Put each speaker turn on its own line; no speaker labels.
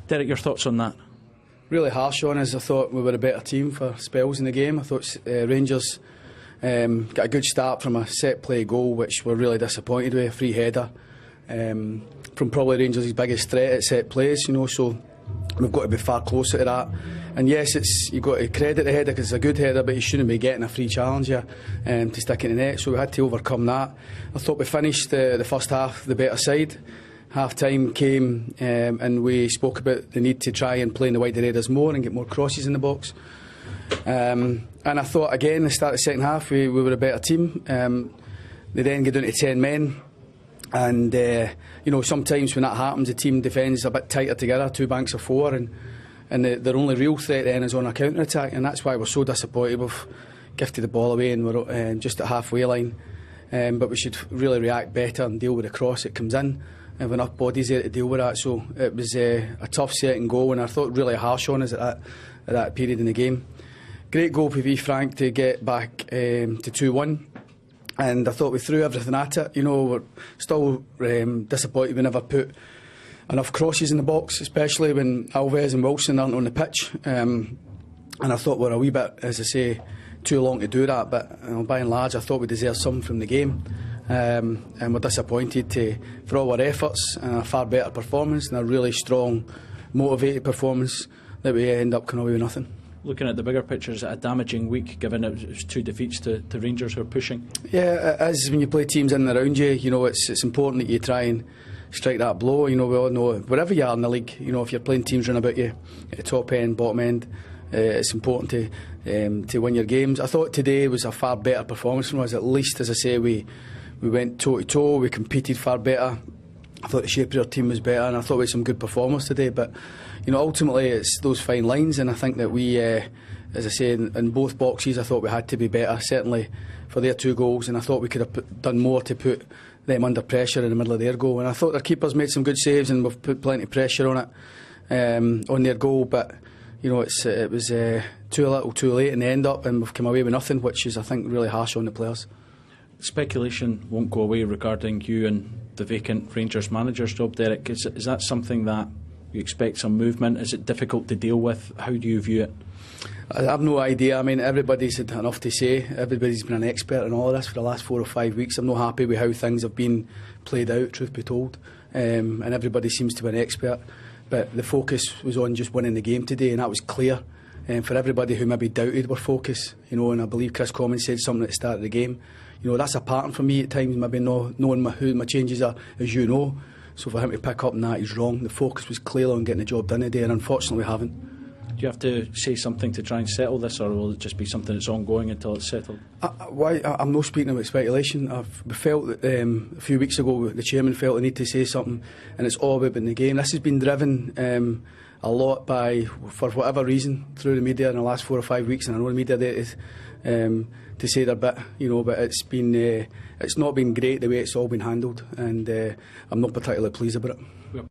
Derek, your thoughts on that?
Really harsh on us. I thought we were a better team for spells in the game. I thought Rangers got a good start from a set play goal, which we're really disappointed with, a free header from probably Rangers' biggest threat at set plays, so we've got to be far closer to that. And yes, you've got to credit the header because it's a good header, but you shouldn't be getting a free challenge here to stick in the net, so we had to overcome that. I thought we finished the first half the better side. Half time came and we spoke about the need to try and play in the wider areas more and get more crosses in the box. And I thought again, the start of the second half, we were a better team. They then get down to 10 men. And sometimes when that happens, the team defends a bit tighter together, two banks of four, and their only real threat then is on a counter attack, and that's why we're so disappointed. We've gifted the ball away and we're just at halfway line. But we should really react better and deal with the cross that comes in. And have enough bodies there to deal with that. So it was a tough second goal, and I thought really harsh on us at that period in the game. Great goal for Frank to get back to 2-1. And I thought we threw everything at it. We're still disappointed we never put enough crosses in the box, especially when Alves and Wilson aren't on the pitch. And I thought we're a wee bit, as I say, too long to do that. But by and large, I thought we deserved something from the game. And we're disappointed for all our efforts and a far better performance and a really strong, motivated performance that we end up coming away with nothing.
Looking at the bigger picture, is it a damaging week given it was 2 defeats to Rangers who are pushing?
Yeah, it is. When you play teams in and around you, it's important that you try and strike that blow. We all know wherever you are in the league, if you're playing teams round about you at the top end, bottom end, it's important to win your games. I thought today was a far better performance from us. At least, as I say, we went toe to toe, we competed far better. I thought the shape of our team was better, and I thought we had some good performers today. But ultimately it's those fine lines, and I think that we, as I say, in both boxes, I thought we had to be better, certainly for their 2 goals, and I thought we could have done more to put them under pressure in the middle of their goal. And I thought their keepers made some good saves, and we've put plenty of pressure on it, on their goal. But it was too little, too late in the end up, and we've come away with nothing, which is, I think, really harsh on the players.
Speculation won't go away regarding you and the vacant Rangers manager's job, Derek. Is that something that you expect some movement? Is it difficult to deal with? How do you view it?
I have no idea. I mean, everybody's had enough to say. Everybody's been an expert in all of this for the last 4 or 5 weeks. I'm not happy with how things have been played out, truth be told. And everybody seems to be an expert. But the focus was on just winning the game today, and that was clear. For everybody who maybe doubted our focus, and I believe Chris Commons said something at the start of the game. That's a pattern for me at times, maybe not knowing who my changes are, as you know. So for him to pick up on that, he's wrong. The focus was clear on getting the job done today, and unfortunately we haven't.
Do you have to say something to try and settle this, or will it just be something that's ongoing until it's settled?
I'm not speaking about speculation. We felt that a few weeks ago the chairman felt the need to say something, and it's all about the game. This has been driven a lot for whatever reason, through the media in the last 4 or 5 weeks, and I know the media there is to say their bit, but it's not been great the way it's all been handled, and I'm not particularly pleased about it.